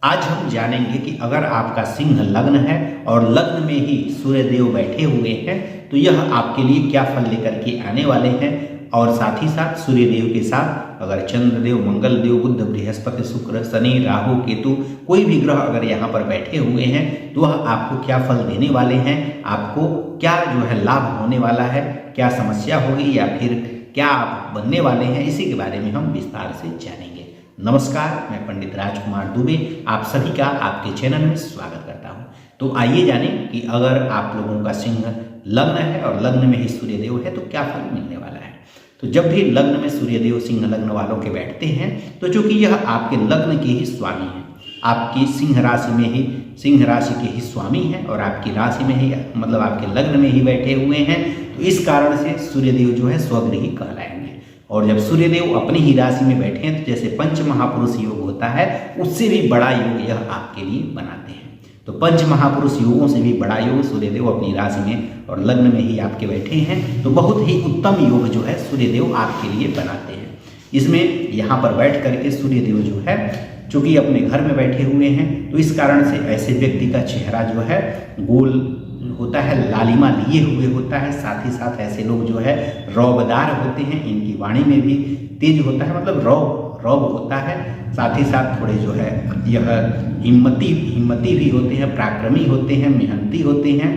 आज हम जानेंगे कि अगर आपका सिंह लग्न है और लग्न में ही सूर्यदेव बैठे हुए हैं तो यह आपके लिए क्या फल लेकर के आने वाले हैं। और साथ ही साथ सूर्यदेव के साथ अगर चंद्रदेव, मंगलदेव, बुध, बृहस्पति, शुक्र, शनि, राहु, केतु कोई भी ग्रह अगर यहाँ पर बैठे हुए हैं तो वह आपको क्या फल देने वाले हैं, आपको क्या जो है लाभ होने वाला है, क्या समस्या होगी या फिर क्या आप बनने वाले हैं, इसी के बारे में हम विस्तार से जानेंगे। नमस्कार, मैं पंडित राजकुमार दुबे आप सभी का आपके चैनल में स्वागत करता हूं। तो आइए जानें कि अगर आप लोगों का सिंह लग्न है और लग्न में ही सूर्यदेव है तो क्या फल मिलने वाला है। तो जब भी लग्न में सूर्यदेव सिंह लग्न वालों के बैठते हैं तो चूंकि यह आपके लग्न के ही स्वामी हैं, आपकी सिंह राशि में ही सिंह राशि के ही स्वामी हैं और आपकी राशि में ही मतलब आपके लग्न में ही बैठे हुए हैं, तो इस कारण से सूर्यदेव जो है स्वगृही कहलाएंगे। और जब सूर्यदेव अपनी ही राशि में बैठे हैं तो जैसे पंच महापुरुष योग होता है उससे भी बड़ा योग यह आपके लिए बनाते हैं। तो पंच महापुरुष योगों से भी बड़ा योग सूर्यदेव अपनी राशि में और लग्न में ही आपके बैठे हैं, तो बहुत ही उत्तम योग जो है सूर्यदेव आपके लिए बनाते हैं। इसमें यहाँ पर बैठ करके सूर्यदेव जो है चूंकि अपने घर में बैठे हुए हैं तो इस कारण से ऐसे व्यक्ति का चेहरा जो है गोल होता है, लालिमा लिए हुए होता है। साथ ही साथ ऐसे लोग जो है रौबदार होते हैं, इनकी वाणी में भी तेज होता है, मतलब रौब होता है। साथ ही साथ थोड़े जो है यह हिम्मती भी होते हैं, पराक्रमी होते हैं, मेहनती होते हैं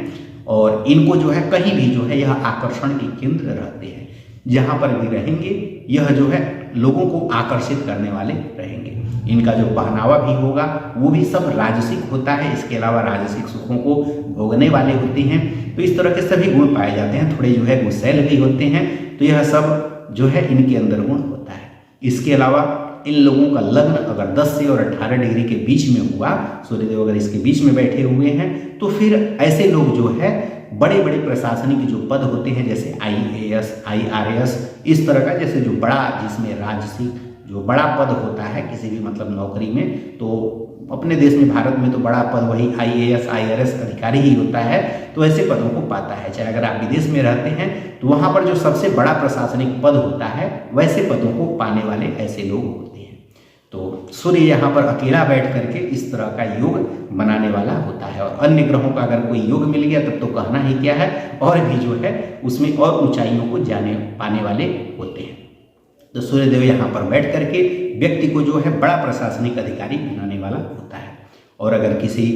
और इनको जो है कहीं भी जो है यह आकर्षण के केंद्र रहते हैं। जहाँ पर भी रहेंगे यह जो है लोगों को आकर्षित करने वाले रहेंगे। इनका जो पहनावा भी होगा वो भी सब राजसिक होता है, इसके अलावा राजसिक सुखों को भोगने वाले होते हैं। तो इस तरह के सभी गुण पाए जाते हैं। थोड़े जो है गुस्सैल भी होते हैं, तो यह सब जो है इनके अंदर गुण होता है। इसके अलावा इन लोगों का लग्न अगर 10 से और 18 डिग्री के बीच में हुआ, सूर्यदेव अगर इसके बीच में बैठे हुए हैं तो फिर ऐसे लोग जो है बड़े बड़े प्रशासनिक जो पद होते हैं जैसे IAS, IRS, इस तरह का जैसे जो बड़ा जिसमें राजसिक जो बड़ा पद होता है किसी भी मतलब नौकरी में, तो अपने देश में भारत में तो बड़ा पद वही IAS, IRS अधिकारी ही होता है, तो ऐसे पदों को पाता है। चाहे अगर आप विदेश में रहते हैं तो वहाँ पर जो सबसे बड़ा प्रशासनिक पद होता है वैसे पदों को पाने वाले ऐसे लोग होते हैं। तो सूर्य यहाँ पर अकेला बैठ करके इस तरह का योग बनाने वाला होता है। और अन्य ग्रहों का अगर कोई योग मिल गया तब तो कहना ही क्या है, और भी जो है उसमें और ऊंचाइयों को जाने पाने वाले होते हैं। तो सूर्यदेव यहाँ पर बैठ करके व्यक्ति को जो है बड़ा प्रशासनिक अधिकारी बनाने वाला होता है। और अगर किसी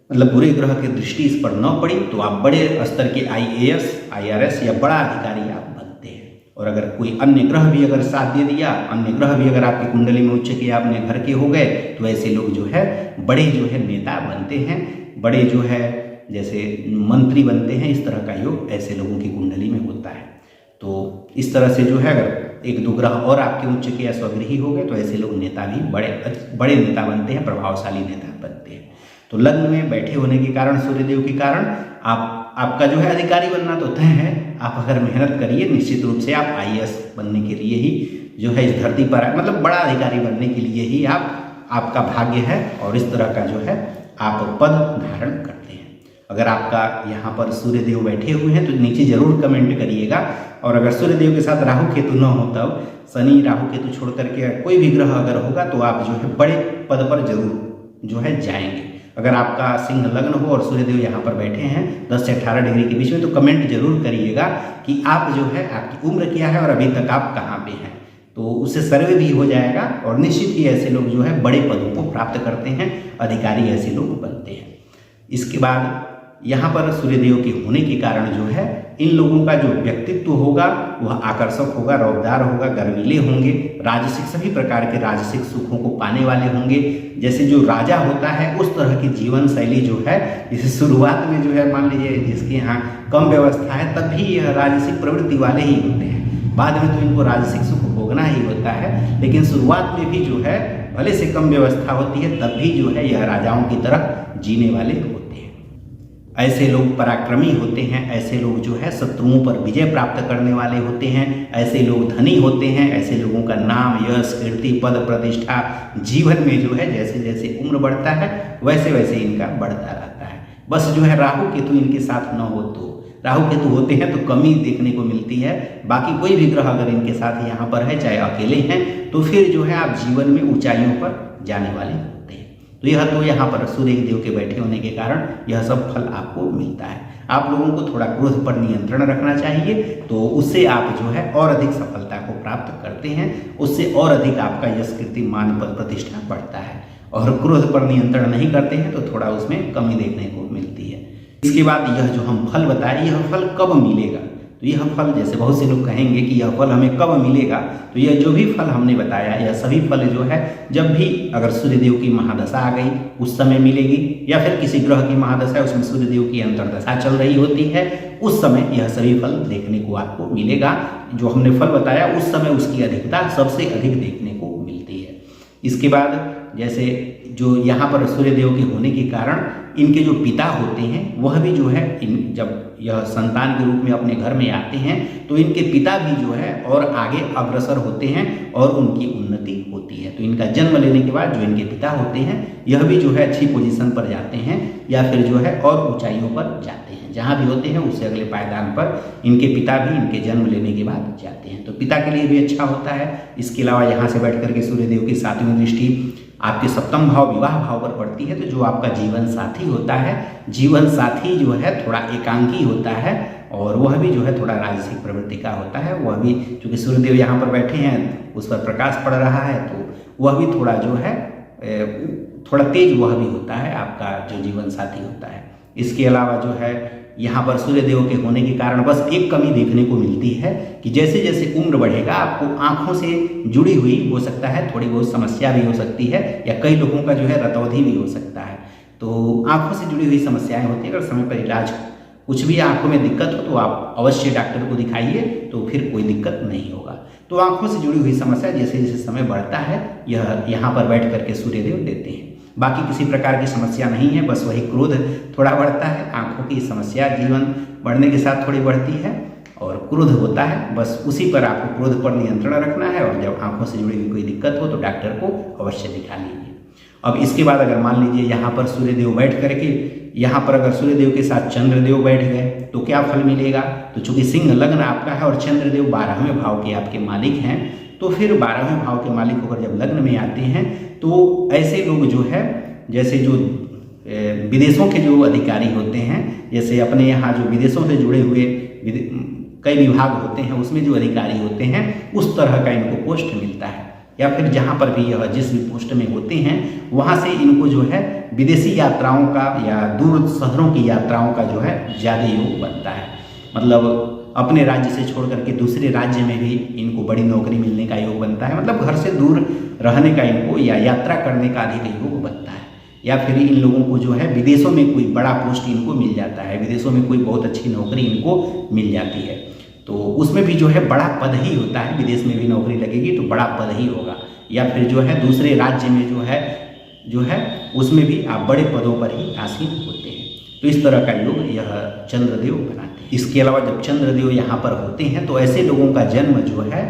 मतलब बुरे ग्रह की दृष्टि इस पर न पड़ी तो आप बड़े स्तर के IAS, IRS या बड़ा अधिकारी आप बनते हैं। और अगर कोई अन्य ग्रह भी अगर साथ दे दिया, अन्य ग्रह भी अगर आपकी कुंडली में उच्च के अपने घर के हो गए तो ऐसे लोग जो है बड़े जो है नेता बनते हैं, बड़े जो है जैसे मंत्री बनते हैं। इस तरह का योग ऐसे लोगों की कुंडली में होता है। तो इस तरह से जो है अगर 1-2 ग्रह और आपके उच्च के या स्वगृही हो गए तो ऐसे लोग नेता भी बड़े नेता बनते हैं, प्रभावशाली नेता बनते हैं। तो लग्न में बैठे होने के कारण सूर्यदेव के कारण आपका जो है अधिकारी बनना तो तय है। आप अगर मेहनत करिए निश्चित रूप से आप IAS बनने के लिए ही जो है इस धरती पर मतलब बड़ा अधिकारी बनने के लिए ही आपका भाग्य है और इस तरह का जो है आप पद धारण करते हैं। अगर आपका यहाँ पर सूर्यदेव बैठे हुए हैं तो नीचे जरूर कमेंट करिएगा। और अगर सूर्यदेव के साथ राहु केतु न हो तब शनि राहु केतु छोड़ करके कोई भी ग्रह अगर होगा तो आप जो है बड़े पद पर जरूर जो है जाएंगे। अगर आपका सिंह लग्न हो और सूर्यदेव यहाँ पर बैठे हैं 10 से 18 डिग्री के बीच में, तो कमेंट जरूर करिएगा कि आप जो है आपकी उम्र क्या है और अभी तक आप कहाँ पे हैं, तो उससे सर्वे भी हो जाएगा। और निश्चित ही ऐसे लोग जो है बड़े पदों को प्राप्त करते हैं, अधिकारी ऐसे लोग बनते हैं। इसके बाद यहाँ पर सूर्यदेव के होने के कारण जो है इन लोगों का जो व्यक्तित्व होगा वह आकर्षक होगा, रौबदार होगा, गर्वीले होंगे, राजसिक सभी प्रकार के राजसिक सुखों को पाने वाले होंगे। जैसे जो राजा होता है उस तरह की जीवन शैली जो है, जैसे शुरुआत में जो है मान लीजिए जिसके यहाँ कम व्यवस्था है तब भी यह राजसिक प्रवृत्ति वाले ही होते हैं। बाद में तो इनको राजसिक सुख भोगना ही होता है, लेकिन शुरुआत में भी जो है भले से कम व्यवस्था होती है तब भी जो है यह राजाओं की तरह जीने वाले होते हैं। ऐसे लोग पराक्रमी होते हैं, ऐसे लोग जो है शत्रुओं पर विजय प्राप्त करने वाले होते हैं, ऐसे लोग धनी होते हैं, ऐसे लोगों का नाम, यश, कीर्ति, पद, प्रतिष्ठा जीवन में जो है जैसे जैसे उम्र बढ़ता है वैसे वैसे इनका बढ़ता रहता है। बस जो है राहु केतु इनके साथ न हो, तो राहु केतु होते हैं तो कमी देखने को मिलती है। बाकी कोई भी ग्रह अगर इनके साथ यहाँ पर है, चाहे अकेले हैं, तो फिर जो है आप जीवन में ऊंचाइयों पर जाने वाले होते हैं। तो यह तो यहाँ पर सूर्य देव के बैठे होने के कारण यह सब फल आपको मिलता है। आप लोगों को थोड़ा क्रोध पर नियंत्रण रखना चाहिए, तो उससे आप जो है और अधिक सफलता को प्राप्त करते हैं, उससे और अधिक आपका यश कीर्ति मान पद प्रतिष्ठा बढ़ता है। और क्रोध पर नियंत्रण नहीं करते हैं तो थोड़ा उसमें कमी देखने को मिलती है। इसके बाद यह जो हम फल बताए, यह फल कब मिलेगा, तो यह फल जैसे बहुत से लोग कहेंगे कि यह फल हमें कब मिलेगा, तो यह जो भी फल हमने बताया यह सभी फल जो है जब भी अगर सूर्यदेव की महादशा आ गई उस समय मिलेगी, या फिर किसी ग्रह की महादशा है उसमें सूर्यदेव की अंतर्दशा चल रही होती है, उस समय यह सभी फल देखने को आपको मिलेगा। जो हमने फल बताया उस समय उसकी अधिकता सबसे अधिक देखने को मिलती है। इसके बाद जैसे जो यहाँ पर सूर्यदेव के होने के कारण इनके जो पिता होते हैं वह भी जो है जब यह संतान के रूप में अपने घर में आते हैं तो इनके पिता भी जो है और आगे अग्रसर होते हैं और उनकी उन्नति होती है। तो इनका जन्म लेने के बाद जो इनके पिता होते हैं यह भी जो है अच्छी पोजीशन पर जाते हैं या फिर जो है और ऊंचाइयों पर जाते हैं। जहाँ भी होते हैं उससे अगले पायदान पर इनके पिता भी इनके जन्म लेने के बाद जाते हैं, तो पिता के लिए भी अच्छा होता है। इसके अलावा यहाँ से बैठ करके सूर्यदेव की 7वीं दृष्टि आपके सप्तम भाव विवाह भाव पर पड़ती है, तो जो आपका जीवन साथी होता है, जीवन साथी जो है थोड़ा एकांकी होता है और वह भी जो है थोड़ा राजसिक प्रवृत्ति का होता है। वह भी चूँकि सूर्यदेव यहाँ पर बैठे हैं उस पर प्रकाश पड़ रहा है तो वह भी थोड़ा जो है थोड़ा तेज वह भी होता है आपका जो जीवन साथी होता है। इसके अलावा जो है यहाँ पर सूर्यदेव के होने के कारण बस एक कमी देखने को मिलती है कि जैसे जैसे उम्र बढ़ेगा आपको आँखों से जुड़ी हुई हो सकता है थोड़ी बहुत समस्या भी हो सकती है, या कई लोगों का जो है रतौंधी भी हो सकता है। तो आँखों से जुड़ी हुई समस्याएं होती हैं। अगर समय पर इलाज कुछ भी आँखों में दिक्कत हो तो आप अवश्य डॉक्टर को दिखाइए, तो फिर कोई दिक्कत नहीं होगा। तो आँखों से जुड़ी हुई समस्या जैसे जैसे समय बढ़ता है यह यहाँ पर बैठ करके सूर्यदेव देते हैं। बाकी किसी प्रकार की समस्या नहीं है, बस वही क्रोध थोड़ा बढ़ता है, आंखों की समस्या जीवन बढ़ने के साथ थोड़ी बढ़ती है और क्रोध होता है, बस उसी पर आपको क्रोध पर नियंत्रण रखना है। और जब आंखों से जुड़ी हुई कोई दिक्कत हो तो डॉक्टर को अवश्य दिखा लीजिए। अब इसके बाद अगर मान लीजिए यहाँ पर सूर्यदेव बैठ करके यहाँ पर अगर सूर्यदेव के साथ चंद्रदेव बैठ गए तो क्या फल मिलेगा, तो चूंकि सिंह लग्न आपका है और चंद्रदेव 12वें भाव के आपके मालिक हैं, तो फिर 12वें भाव के मालिक होकर जब लग्न में आते हैं तो ऐसे लोग जो है जैसे जो विदेशों के जो अधिकारी होते हैं, जैसे अपने यहाँ जो विदेशों से जुड़े हुए कई विभाग होते हैं उसमें जो अधिकारी होते हैं उस तरह का इनको पोस्ट मिलता है, या फिर जहाँ पर भी यह जिस भी पोस्ट में होते हैं वहाँ से इनको जो है विदेशी यात्राओं का या दूर शहरों की यात्राओं का जो है ज़्यादा योग बनता है। मतलब अपने राज्य से छोड़ करके दूसरे राज्य में भी इनको बड़ी नौकरी मिलने का योग बनता है। मतलब घर से दूर रहने का इनको या यात्रा करने का अधिक योग बनता है, या फिर इन लोगों को जो है विदेशों में कोई बड़ा पोस्ट इनको मिल जाता है, विदेशों में कोई बहुत अच्छी नौकरी इनको मिल जाती है। तो उसमें भी जो है बड़ा पद ही होता है, विदेश में भी नौकरी लगेगी तो बड़ा पद ही होगा, या फिर जो है दूसरे राज्य में जो है उसमें भी आप बड़े पदों पर ही आसीन होते हैं। तो इस तरह का योग यह चंद्रदेव बनाते हैं। इसके अलावा जब चंद्रदेव यहाँ पर होते हैं तो ऐसे लोगों का जन्म जो है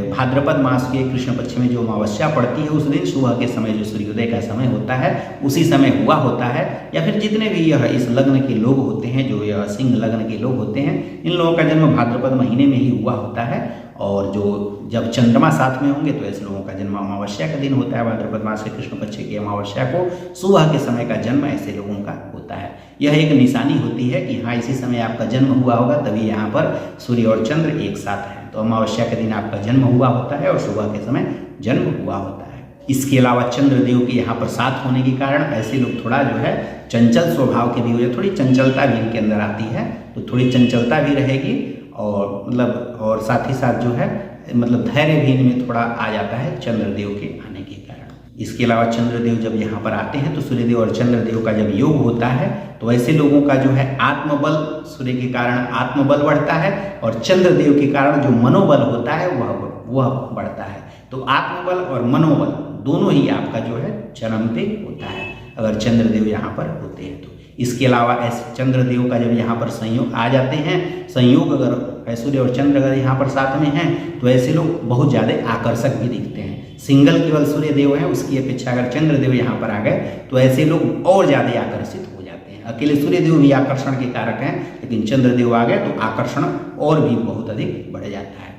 भाद्रपद मास के कृष्ण पक्ष में जो अमावस्या पड़ती है उस दिन सुबह के समय जो सूर्योदय का समय होता है उसी समय हुआ होता है, या फिर जितने भी यह इस लग्न के लोग होते हैं जो यह सिंह लग्न के लोग होते हैं इन लोगों का जन्म भाद्रपद महीने में ही हुआ होता है। और जो जब चंद्रमा साथ में होंगे तो ऐसे लोगों का जन्म अमावस्या का दिन होता है, भाद्रपद मास के कृष्ण पक्ष की अमावस्या को सुबह के समय का जन्म ऐसे लोगों का होता है। यह एक निशानी होती है कि हाँ इसी समय आपका जन्म हुआ होगा, तभी यहाँ पर सूर्य और चंद्र एक साथ हैं। तो अमावस्या के दिन आपका जन्म हुआ होता है और सुबह के समय जन्म हुआ होता है। इसके अलावा चंद्रदेव के यहाँ पर साथ होने के कारण ऐसे लोग थोड़ा जो है चंचल स्वभाव के भी हो जाए, थोड़ी चंचलता भी इनके अंदर आती है, तो थोड़ी चंचलता भी रहेगी और मतलब और साथ ही साथ जो है मतलब धैर्य भी इनमें थोड़ा आ जाता है चंद्रदेव के आने के कारण। इसके अलावा चंद्रदेव जब यहाँ पर आते हैं तो सूर्यदेव और चंद्रदेव का जब योग होता है तो ऐसे लोगों का जो है आत्मबल, सूर्य के कारण आत्मबल बढ़ता है और चंद्रदेव के कारण जो मनोबल होता है वह बढ़ता है। तो आत्मबल और मनोबल दोनों ही आपका जो है चरम पे होता है अगर चंद्रदेव यहाँ पर होते हैं तो। इसके अलावा ऐसे चंद्रदेव का जब यहाँ पर संयोग आ जाते हैं, संयोग अगर सूर्य और चंद्र अगर यहाँ पर साथ में हैं तो ऐसे लोग बहुत ज़्यादा आकर्षक भी दिखते हैं। सिंगल केवल सूर्यदेव है उसकी अपेक्षा अगर चंद्रदेव यहाँ पर आ गए तो ऐसे लोग और ज़्यादा आकर्षित हो जाते हैं। अकेले सूर्यदेव भी आकर्षण के कारक हैं, लेकिन चंद्रदेव आ गए तो आकर्षण और भी बहुत अधिक बढ़ जाता है।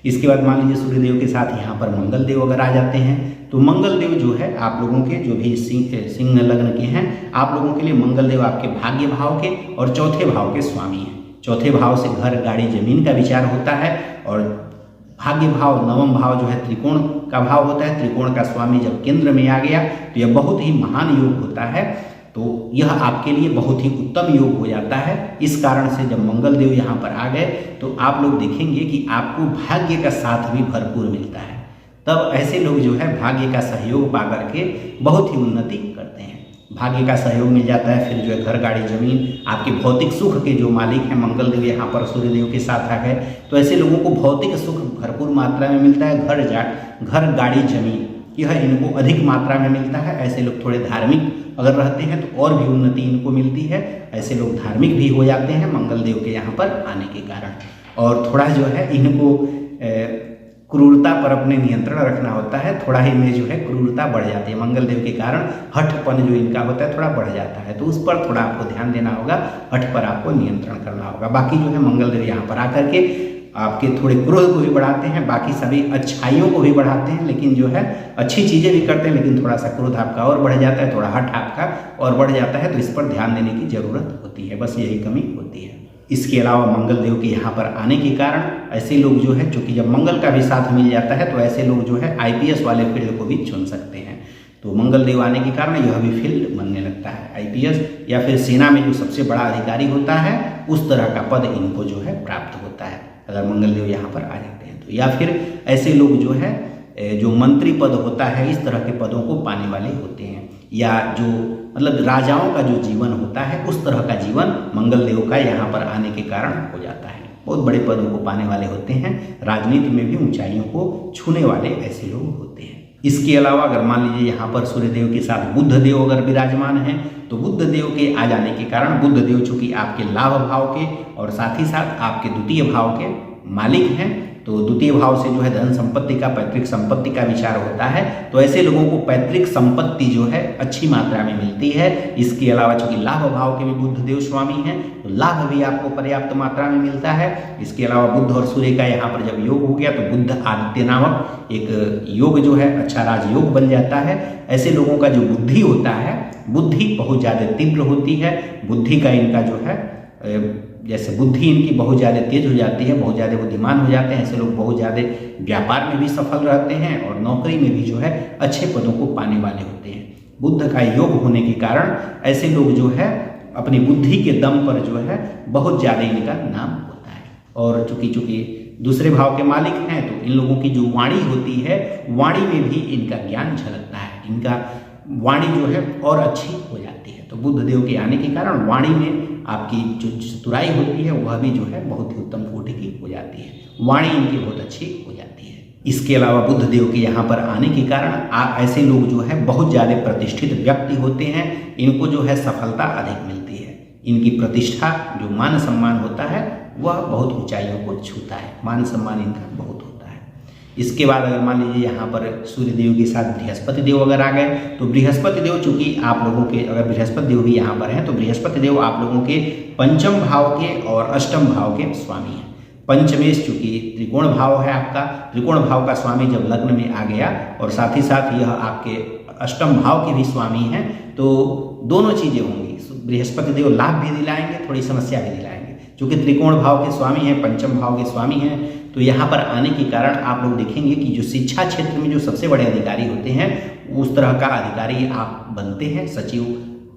इसके बाद मान लीजिए सूर्यदेव के साथ यहाँ पर मंगल देव अगर आ जाते हैं तो मंगल देव जो है आप लोगों के जो भी सिंह लग्न के हैं आप लोगों के लिए मंगल देव आपके भाग्य भाव के और चौथे भाव के स्वामी हैं। चौथे भाव से घर गाड़ी जमीन का विचार होता है और भाग्य भाव नवम भाव जो है त्रिकोण का भाव होता है। त्रिकोण का स्वामी जब केंद्र में आ गया तो यह बहुत ही महान योग होता है। तो यह आपके लिए बहुत ही उत्तम योग हो जाता है। इस कारण से जब मंगल देव यहाँ पर आ गए तो आप लोग देखेंगे कि आपको भाग्य का साथ भी भरपूर मिलता है। तब ऐसे लोग जो है भाग्य का सहयोग पा करके बहुत ही उन्नति करते हैं। भाग्य का सहयोग मिल जाता है, फिर जो है घर गाड़ी जमीन आपके भौतिक सुख के जो मालिक हैं मंगल देव यहाँ पर सूर्य देव के साथ आ गए तो ऐसे लोगों को भौतिक सुख भरपूर मात्रा में मिलता है। घर गाड़ी जमीन यह इनको अधिक मात्रा में मिलता है। ऐसे लोग थोड़े धार्मिक अगर रहते हैं तो और भी उन्नति इनको मिलती है। ऐसे लोग धार्मिक भी हो जाते हैं मंगल देव के यहाँ पर आने के कारण। और थोड़ा जो है इनको क्रूरता पर अपने नियंत्रण रखना होता है। थोड़ा ही में जो है क्रूरता बढ़ जाती है मंगल देव के कारण। हठपन जो इनका होता है थोड़ा बढ़ जाता है, तो उस पर थोड़ा आपको ध्यान देना होगा, हठ पर आपको नियंत्रण करना होगा। बाकी जो है मंगल देव यहाँ पर आकर के आपके थोड़े क्रोध को भी बढ़ाते हैं, बाकी सभी अच्छाइयों को भी बढ़ाते हैं, लेकिन जो है अच्छी चीज़ें भी करते हैं, लेकिन थोड़ा सा क्रोध आपका और बढ़ जाता है, थोड़ा हठ आपका और बढ़ जाता है। तो इस पर ध्यान देने की जरूरत होती है, बस यही कमी होती है। इसके अलावा मंगल देव के यहाँ पर आने के कारण ऐसे लोग जो है, चूँकि जब मंगल का भी साथ मिल जाता है तो ऐसे लोग जो है IPS वाले फील्ड को भी चुन सकते हैं। तो मंगल देव आने के कारण यह भी फील्ड बनने लगता है। IPS या फिर सेना में जो सबसे बड़ा अधिकारी होता है उस तरह का पद इनको जो है प्राप्त होता है अगर मंगल देव यहाँ पर आ जाते हैं तो। या फिर ऐसे लोग जो है जो मंत्री पद होता है इस तरह के पदों को पाने वाले होते हैं, या जो मतलब राजाओं का जो जीवन होता है उस तरह का जीवन मंगल देव का यहाँ पर आने के कारण हो जाता है। बहुत बड़े पदों को पाने वाले होते हैं, राजनीति में भी ऊंचाइयों को छूने वाले ऐसे लोग होते हैं। इसके अलावा अगर मान लीजिए यहाँ पर सूर्य देव के साथ बुध देव अगर विराजमान है तो बुध देव के आ जाने के कारण, बुध देव चूंकि आपके लाभ भाव के और साथ ही साथ आपके द्वितीय भाव के मालिक हैं, तो द्वितीय भाव से जो है धन संपत्ति का, पैतृक संपत्ति का विचार होता है। तो ऐसे लोगों को पैतृक संपत्ति जो है अच्छी मात्रा में मिलती है। इसके अलावा चूंकि लाभ भाव के भी बुध देव स्वामी हैं तो लाभ भी आपको पर्याप्त मात्रा में मिलता है। इसके अलावा बुध और सूर्य का यहाँ पर जब योग हो गया तो बुध आदित्य नामक एक योग जो है अच्छा राजयोग बन जाता है। ऐसे लोगों का जो बुद्धि होता है, बुद्धि बहुत ज़्यादा तीव्र होती है। बुद्धि का इनका जो है जैसे बुद्धि इनकी बहुत ज़्यादा तेज हो जाती है, बहुत ज़्यादा बुद्धिमान हो जाते हैं। ऐसे लोग बहुत ज़्यादा व्यापार में भी सफल रहते हैं और नौकरी में भी जो है अच्छे पदों को पाने वाले होते हैं। बुध का योग होने के कारण ऐसे लोग जो है अपनी बुद्धि के दम पर जो है बहुत ज़्यादा इनका नाम होता है। और चूँकि दूसरे भाव के मालिक हैं तो इन लोगों की जो वाणी होती है, वाणी में भी इनका ज्ञान झलकता है, इनका वाणी जो है और अच्छी हो जाती है। तो बुध देव के आने के कारण वाणी में आपकी जो चतुराई होती है वह भी जो है बहुत ही उत्तम कोटि की हो जाती है, वाणी इनकी बहुत अच्छी हो जाती है। इसके अलावा बुध देव के यहाँ पर आने के कारण ऐसे लोग जो है बहुत ज़्यादा प्रतिष्ठित व्यक्ति होते हैं। इनको जो है सफलता अधिक मिलती है, इनकी प्रतिष्ठा जो मान सम्मान होता है वह बहुत ऊंचाइयों को छूता है, मान सम्मान इनका बहुत होता है। इसके बाद अगर मान लीजिए यहाँ पर सूर्य देव के साथ बृहस्पति देव अगर आ गए तो बृहस्पति देव चूंकि आप लोगों के, अगर बृहस्पति देव भी यहाँ पर हैं तो बृहस्पति देव आप लोगों के पंचम भाव के और अष्टम भाव के स्वामी हैं। पंचमेश चूंकि त्रिकोण भाव है आपका, त्रिकोण भाव का स्वामी जब लग्न में आ गया और साथ ही साथ यह आपके अष्टम भाव के भी स्वामी हैं तो दोनों चीज़ें होंगी। बृहस्पति देव लाभ भी दिलाएंगे, थोड़ी समस्या भी दिलाएंगे। चूँकि त्रिकोण भाव के स्वामी हैं, पंचम भाव के स्वामी हैं, तो यहाँ पर आने के कारण आप लोग देखेंगे कि जो शिक्षा क्षेत्र में जो सबसे बड़े अधिकारी होते हैं उस तरह का अधिकारी आप बनते हैं। सचिव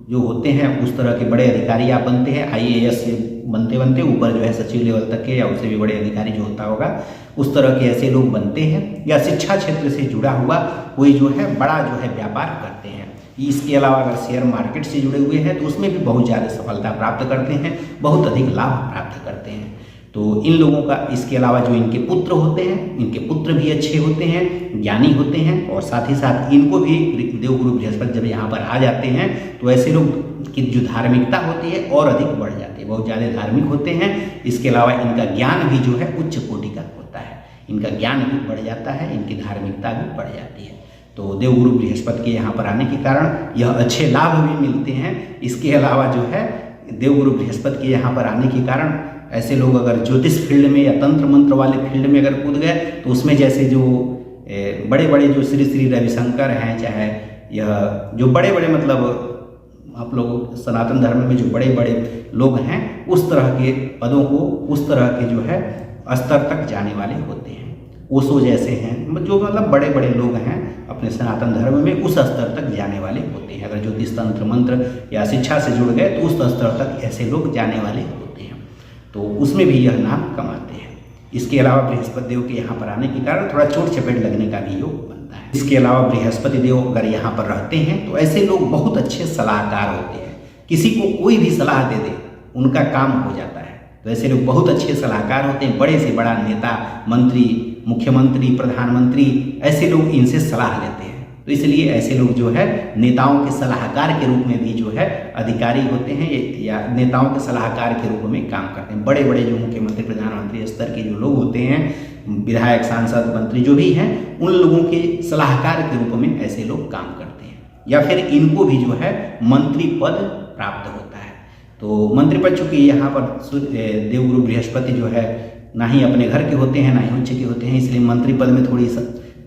जो होते हैं उस तरह के बड़े अधिकारी आप बनते हैं। IAS से बनते बनते ऊपर जो है सचिव लेवल तक के या उससे भी बड़े अधिकारी जो होता होगा उस तरह के ऐसे लोग बनते हैं। या शिक्षा क्षेत्र से जुड़ा हुआ कोई जो है बड़ा जो है व्यापार करते हैं। इसके अलावा अगर शेयर मार्केट से जुड़े हुए हैं तो उसमें भी बहुत ज़्यादा सफलता प्राप्त करते हैं, बहुत अधिक लाभ प्राप्त करते हैं। तो इन लोगों का, इसके अलावा जो इनके पुत्र होते हैं, इनके पुत्र भी अच्छे होते हैं, ज्ञानी होते हैं और साथ ही साथ इनको भी देवगुरु बृहस्पति जब यहाँ पर आ जाते हैं तो ऐसे लोग की जो धार्मिकता होती है और अधिक बढ़ जाती है, बहुत ज़्यादा धार्मिक होते हैं। इसके अलावा इनका ज्ञान भी जो है उच्च कोटि का होता है, इनका ज्ञान भी बढ़ जाता है, इनकी धार्मिकता भी बढ़ जाती है। तो देवगुरु बृहस्पति के यहाँ पर आने के कारण यह अच्छे लाभ भी मिलते हैं। इसके अलावा जो है देवगुरु बृहस्पति के यहाँ पर आने के कारण ऐसे लोग अगर ज्योतिष फील्ड में या तंत्र मंत्र वाले फील्ड में अगर कूद गए तो उसमें जैसे जो बड़े बड़े जो श्री श्री रविशंकर हैं, चाहे यह जो बड़े बड़े मतलब आप लोग सनातन धर्म में जो बड़े बड़े लोग हैं उस तरह के पदों को, उस तरह के जो है स्तर तक जाने वाले होते हैं। ओशो जैसे हैं जो मतलब बड़े बड़े लोग हैं अपने सनातन धर्म में, उस स्तर तक जाने वाले होते हैं। अगर ज्योतिष तंत्र मंत्र या शिक्षा से जुड़ गए तो उस स्तर तक ऐसे लोग जाने वाले होते हैं, तो उसमें भी यह नाम कमाते हैं। इसके अलावा बृहस्पति देव के यहाँ पर आने के कारण थोड़ा चोट चपेट लगने का भी योग बनता है। इसके अलावा बृहस्पति देव अगर यहाँ पर रहते हैं तो ऐसे लोग बहुत अच्छे सलाहकार होते हैं। किसी को कोई भी सलाह दे दे उनका काम हो जाता है। तो ऐसे लोग बहुत अच्छे सलाहकार होते हैं। बड़े से बड़ा नेता, मंत्री, मुख्यमंत्री, प्रधानमंत्री, ऐसे लोग इनसे सलाह लेते हैं। तो इसलिए ऐसे लोग जो है नेताओं के सलाहकार के रूप में भी जो है अधिकारी होते हैं या नेताओं के सलाहकार के रूप में काम करते हैं। बड़े बड़े जो मुख्यमंत्री, प्रधानमंत्री स्तर के जो लोग होते हैं, विधायक, सांसद, मंत्री जो भी हैं, उन लोगों के सलाहकार के रूप में ऐसे लोग काम करते हैं। या फिर इनको भी जो है मंत्री पद प्राप्त होता है। तो मंत्री पद चूंकि यहाँ पर देवगुरु बृहस्पति जो है ना ही अपने घर के होते हैं ना ही उच्च के होते हैं, इसलिए मंत्री पद में थोड़ी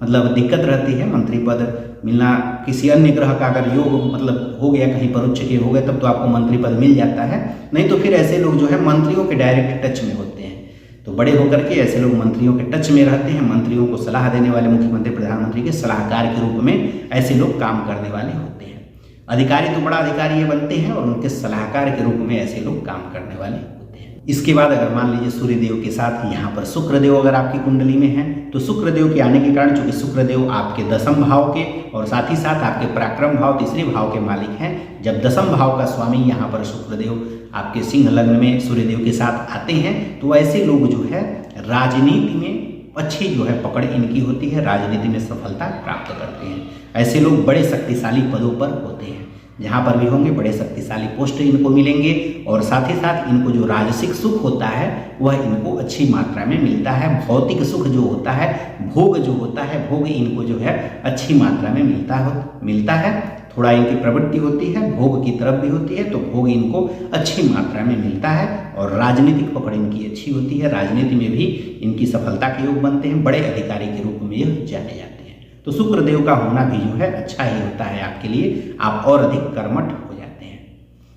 मतलब दिक्कत रहती है। मंत्री पद मिलना किसी अन्य ग्रह का अगर योग मतलब हो गया, कहीं पर उच्च के हो गए, तब तो आपको मंत्री पद मिल जाता है। नहीं तो फिर ऐसे लोग जो है मंत्रियों के डायरेक्ट टच में होते हैं। तो बड़े होकर के ऐसे लोग मंत्रियों के टच में रहते हैं। मंत्रियों को सलाह देने वाले, मुख्यमंत्री, प्रधानमंत्री के सलाहकार के रूप में ऐसे लोग काम करने वाले होते हैं। अधिकारी तो बड़ा अधिकारी ये बनते हैं और उनके सलाहकार के रूप में ऐसे लोग काम करने वाले होते हैं। इसके बाद अगर मान लीजिए सूर्य देव के साथ यहाँ पर शुक्र देव अगर आपकी कुंडली में है तो शुक्र देव के आने के कारण, चूंकि शुक्र देव आपके दसम भाव के और साथ ही साथ आपके पराक्रम भाव, तीसरे भाव के मालिक हैं। जब दसम भाव का स्वामी यहाँ पर शुक्र देव आपके सिंह लग्न में सूर्य देव के साथ आते हैं तो ऐसे लोग जो है राजनीति में अच्छी जो है पकड़ इनकी होती है, राजनीति में सफलता प्राप्त करते हैं। ऐसे लोग बड़े शक्तिशाली पदों पर होते हैं, जहाँ पर भी होंगे बड़े शक्तिशाली पोस्ट इनको मिलेंगे। और साथ ही साथ इनको जो राजसिक सुख होता है वह इनको अच्छी मात्रा में मिलता है। भौतिक सुख जो होता है, भोग जो होता है, भोग इनको जो है अच्छी मात्रा में मिलता है। थोड़ा इनकी प्रवृत्ति होती है भोग की तरफ भी होती है, तो भोग इनको अच्छी मात्रा में मिलता है। और राजनीतिक पकड़ इनकी अच्छी होती है, राजनीति में भी इनकी सफलता के योग बनते हैं। बड़े अधिकारी के रूप में यह जाने जाते हैं। तो शुक्र देव का होना भी जो है अच्छा ही होता है आपके लिए, आप और अधिक कर्मठ हो जाते हैं।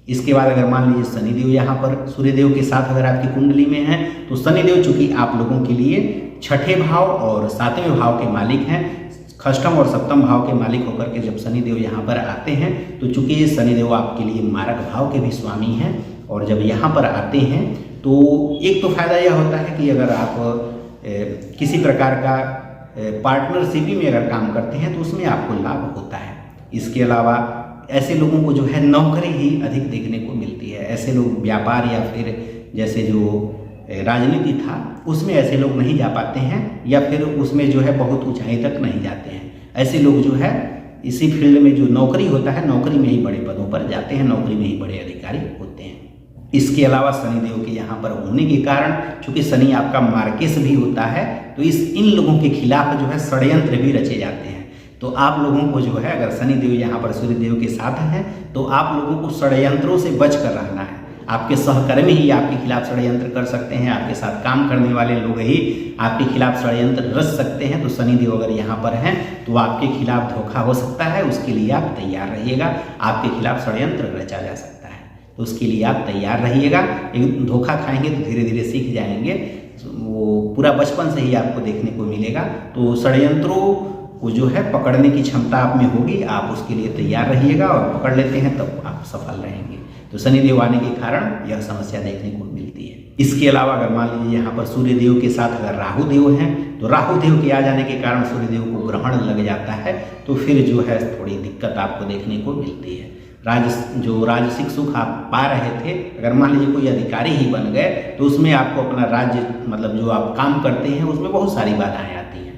इसके बाद अगर मान लीजिए शनि देव यहाँ पर सूर्य देव के साथ अगर आपकी कुंडली में है तो शनि देव चूंकि आप लोगों के लिए छठे भाव और सातवें भाव के मालिक हैं, अष्टम और सप्तम भाव के मालिक होकर के जब शनि देव यहाँ पर आते हैं तो चूंकि ये शनि देव आपके लिए मारक भाव के भी स्वामी हैं, और जब यहाँ पर आते हैं तो एक तो फायदा यह होता है कि अगर आप किसी प्रकार का पार्टनरशिप में अगर काम करते हैं तो उसमें आपको लाभ होता है। इसके अलावा ऐसे लोगों को जो है नौकरी ही अधिक देखने को मिलती है। ऐसे लोग व्यापार या फिर जैसे जो राजनीति था उसमें ऐसे लोग नहीं जा पाते हैं, या फिर उसमें जो है बहुत ऊंचाई तक नहीं जाते हैं। ऐसे लोग जो है इसी फील्ड में जो नौकरी होता है, नौकरी में ही बड़े पदों पर जाते हैं, नौकरी में ही बड़े अधिकारी होते हैं। इसके अलावा शनि देव के यहाँ पर होने के कारण, चूंकि शनि आपका मार्केश भी होता है, तो इन लोगों के खिलाफ जो है षड्यंत्र भी रचे जाते हैं। तो आप लोगों को जो है अगर शनि देव यहाँ पर सूर्य देव के साथ हैं तो आप लोगों को षड्यंत्रों से बच कर रहना है। आपके सहकर्मी ही आपके खिलाफ षड्यंत्र कर सकते हैं, आपके साथ काम करने वाले लोग ही आपके खिलाफ षड्यंत्र रच सकते हैं। तो शनि देव अगर यहाँ पर हैं तो आपके खिलाफ धोखा हो सकता है, उसके लिए आप तैयार रहिएगा। आपके खिलाफ षड्यंत्र रचा जा सकता है, तो उसके लिए आप तैयार रहिएगा। एक धोखा खाएंगे तो धीरे धीरे सीख जाएंगे, वो पूरा बचपन से ही आपको देखने को मिलेगा। तो षड्यंत्रों को जो है पकड़ने की क्षमता आप में होगी, आप उसके लिए तैयार रहिएगा और पकड़ लेते हैं तब आप सफल रहेंगे। तो शनि देव आने के कारण यह समस्या देखने को मिलती है। इसके अलावा अगर मान लीजिए यहाँ पर सूर्य देव के साथ अगर राहु देव हैं तो राहु देव के आ जाने के कारण सूर्य देव को ग्रहण लग जाता है, तो फिर जो है थोड़ी दिक्कत आपको देखने को मिलती है। राजसिक सुख आप पा रहे थे, अगर मान लीजिए कोई अधिकारी ही बन गए तो उसमें आपको अपना राज्य मतलब जो आप काम करते हैं उसमें बहुत सारी बाधाएं आती हैं।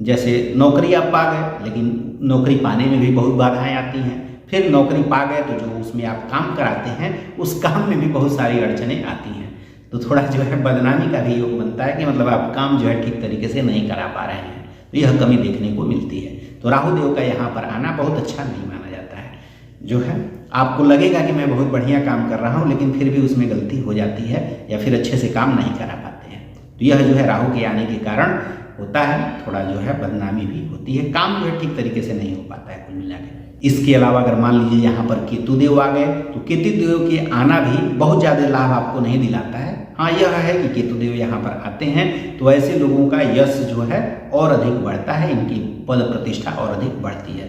जैसे नौकरी आप पा गए लेकिन नौकरी पाने में भी बहुत बाधाएं आती हैं। फिर नौकरी पा गए तो जो उसमें आप काम कराते हैं उस काम में भी बहुत सारी अड़चनें आती हैं। तो थोड़ा जो है बदनामी का भी योग बनता है कि मतलब आप काम जो है ठीक तरीके से नहीं करा पा रहे हैं, तो यह कमी देखने को मिलती है। तो राहु देव का यहाँ पर आना बहुत अच्छा नहीं माना जाता है। जो है आपको लगेगा कि मैं बहुत बढ़िया काम कर रहा हूँ, लेकिन फिर भी उसमें गलती हो जाती है या फिर अच्छे से काम नहीं करा पाते हैं। तो यह जो है राहु के आने के कारण होता है, थोड़ा जो है बदनामी भी होती है, काम जो है ठीक तरीके से नहीं हो पाता है कुल मिला के। इसके अलावा अगर मान लीजिए यहाँ पर केतु देव आ गए, तो केतु देव के आना भी बहुत ज़्यादा लाभ आपको नहीं दिलाता है। हाँ, यह है कि केतु देव यहाँ पर आते हैं तो ऐसे लोगों का यश जो है और अधिक बढ़ता है, इनकी पद प्रतिष्ठा और अधिक बढ़ती है।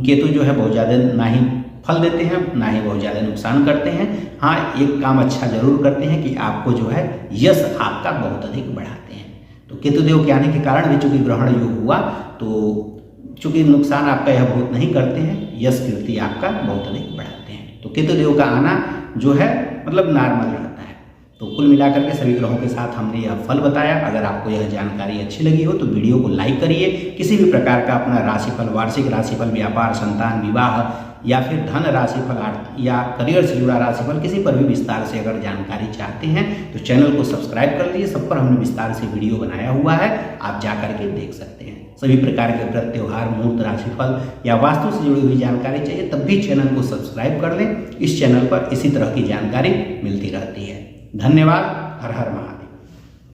केतु जो है बहुत ज़्यादा ना ही फल देते हैं, ना ही बहुत ज़्यादा नुकसान करते हैं। हाँ, एक काम अच्छा जरूर करते हैं कि आपको जो है यश आपका बहुत अधिक बढ़ाते हैं। तो केतु देव के आने के कारण भी चूंकि ग्रहण योग हुआ, तो चूंकि नुकसान आपका यह बहुत नहीं करते हैं, यश कीर्ति आपका बहुत अधिक बढ़ाते हैं। तो केतु देव का आना जो है मतलब नॉर्मल रहता है। तो कुल मिलाकर के सभी ग्रहों के साथ हमने यह फल बताया। अगर आपको यह जानकारी अच्छी लगी हो तो वीडियो को लाइक करिए। किसी भी प्रकार का अपना राशिफल, वार्षिक राशिफल, व्यापार, संतान, विवाह या फिर धन राशिफल या करियर से जुड़ा राशिफल, किसी पर भी विस्तार से अगर जानकारी चाहते हैं तो चैनल को सब्सक्राइब कर लीजिए। सब पर हमने विस्तार से वीडियो बनाया हुआ है, आप जा करके देख सकते हैं। सभी प्रकार के व्रत, त्योहार, मुहूर्त, राशिफल या वास्तु से जुड़ी हुई जानकारी चाहिए तब भी चैनल को सब्सक्राइब कर लें। इस चैनल पर इसी तरह की जानकारी मिलती रहती है। धन्यवाद। हर हर महादेव।